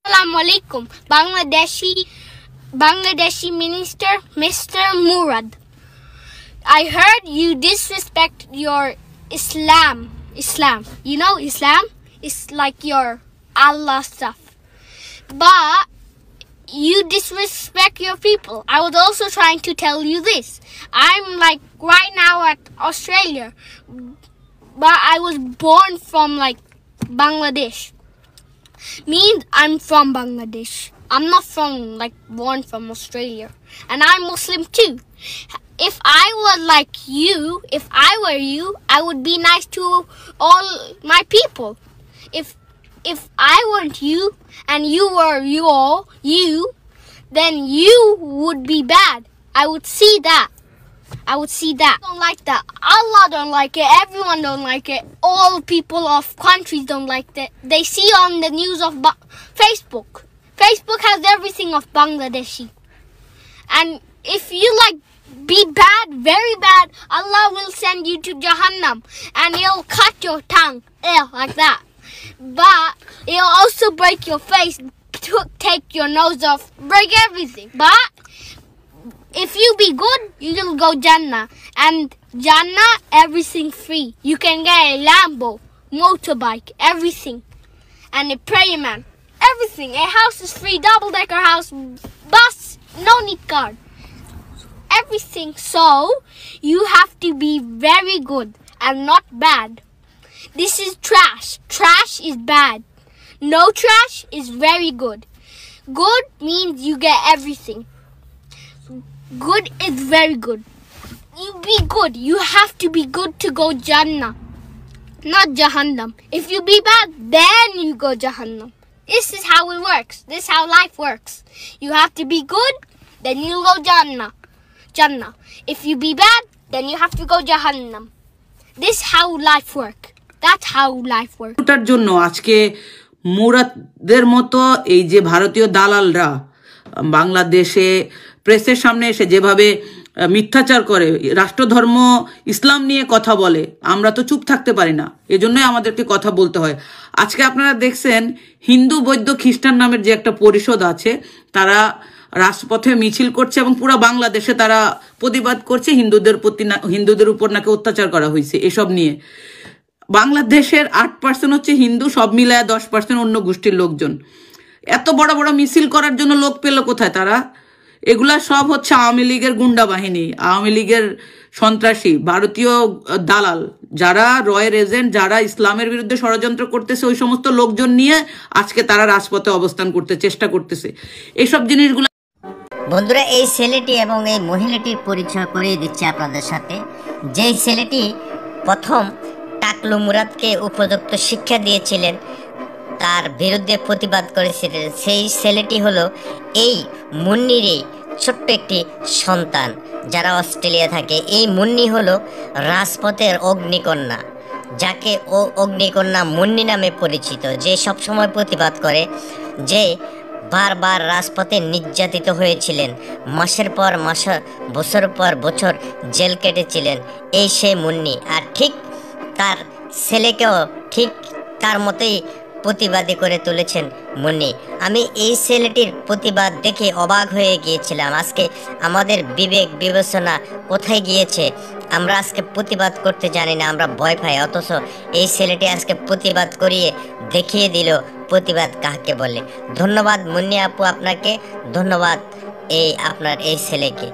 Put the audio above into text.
Assalamu alaikum, Bangladeshi Minister Mr. Murad. I heard you disrespect your Islam. You know Islam? It's like your Allah stuff. But you disrespect your people. I was also trying to tell you this. I'm like right now at Australia, but I was born from like Bangladesh. Means I'm from Bangladesh. I'm not from like born from Australia. And I'm Muslim too. If I were like you, if I were you, I would be nice to all my people. If I weren't you and you were you, then you would be bad. I would see that. Don't like that. Allah don't like it. Everyone don't like it. All people of countries don't like that. They see on the news of Facebook. Facebook has everything of Bangladeshi. And if you like be bad, very bad, Allah will send you to Jahannam and He'll cut your tongue, like that. But He'll also break your face, take your nose off, break everything. But if you be good, you'll go Jannah. And Jannah, everything free. You can get a Lambo, motorbike, everything. And a prayer man, everything. A house is free, double-decker house, bus, no need card. Everything. So, you have to be very good and not bad. This is trash. Trash is bad. No trash is very good. Good means you get everything. Good is very good. You be good. You have to be good to go Jannah, not Jahannam. If you be bad, then you go Jahannam. This is how it works. This is how life works. You have to be good, then you go Jannah. If you be bad, then you have to go Jahannam. This is how life works. That's how life works. তার জন্য আজকে মুরাদের মতো এই যে ভারতীয় দালালরা বাংলাদেশে প্রেসের সামনে এসে যেভাবে মিথ্যাচার করে, রাষ্ট্রধর্ম ইসলাম নিয়ে কথা বলে, আমরা তো চুপ থাকতে পারি না। এজন্যই আমাদেরকে কথা বলতে হয়। আজকে আপনারা দেখছেন হিন্দু বৌদ্ধ খ্রিস্টান নামের যে একটা পরিষদ আছে, তারা রাজপথে মিছিল করছে এবং পুরো বাংলাদেশে তারা প্রতিবাদ করছে হিন্দুদের উপর নাকি অত্যাচার করা হয়েছে এসব নিয়ে। বাংলাদেশের 8% হচ্ছে হিন্দু, সব মিলায় 10% অন্য গোষ্ঠীর লোকজন। এত বড় বড় মিছিল করার জন্য লোক পেল কোথায় তারা? এগুলা সব হচ্ছে আওয়ামী লীগের গুন্ডা বাহিনী, আওয়ামী লীগের সন্ত্রাসী, ভারতীয় দালাল, যারা রয়ের এজেন্ট, যারা ইসলামের বিরুদ্ধে ষড়যন্ত্র করতেছে, ওই সমস্ত লোকজন নিয়ে আজকে তারা রাজপথে অবস্থান করতে চেষ্টা করতেছে। এইসব জিনিসগুলো বন্ধুরা, এই ছেলেটি এবং এই মহিলাটির পরিচয় করিয়ে দিচ্ছে আপনাদের সাথে। যেই ছেলেটি প্রথম টাকলু মুরাদকে উপযুক্ত শিক্ষা দিয়েছিলেন, তার বিরুদ্ধে প্রতিবাদ করেছিলেন, সেই ছেলেটি হলো এই মুন্নিরই ছোট্ট একটি সন্তান যারা অস্ট্রেলিয়া থাকে। এই মুন্নি হলো রাজপথের অগ্নিকন্যা, যাকে ও অগ্নিকন্যা মুন্নি নামে পরিচিত, যে সবসময় প্রতিবাদ করে, যে বারবার রাজপথে নির্যাতিত হয়েছিলেন, মাসের পর মাস, বছরের পর বছর জেল কেটেছিলেন। এই সেই মুন্নি। আর ঠিক তার ছেলেকেও ঠিক তার মতোই প্রতিবাদী করে তুলেছেন মুন্নি। আমি এই ছেলেটির প্রতিবাদ দেখে অবাক হয়ে গিয়েছিলাম। আজকে আমাদের বিবেক বিবেচনা কোথায় গিয়েছে? আমরা আজকে প্রতিবাদ করতে জানি না, আমরা ভয় পাই। অথচ এই ছেলেটি আজকে প্রতিবাদ করিয়ে দেখিয়ে দিল প্রতিবাদ কাকে বলে। ধন্যবাদ মুন্নি আপু আপনাকে, ধন্যবাদ আপনার এই ছেলেকে।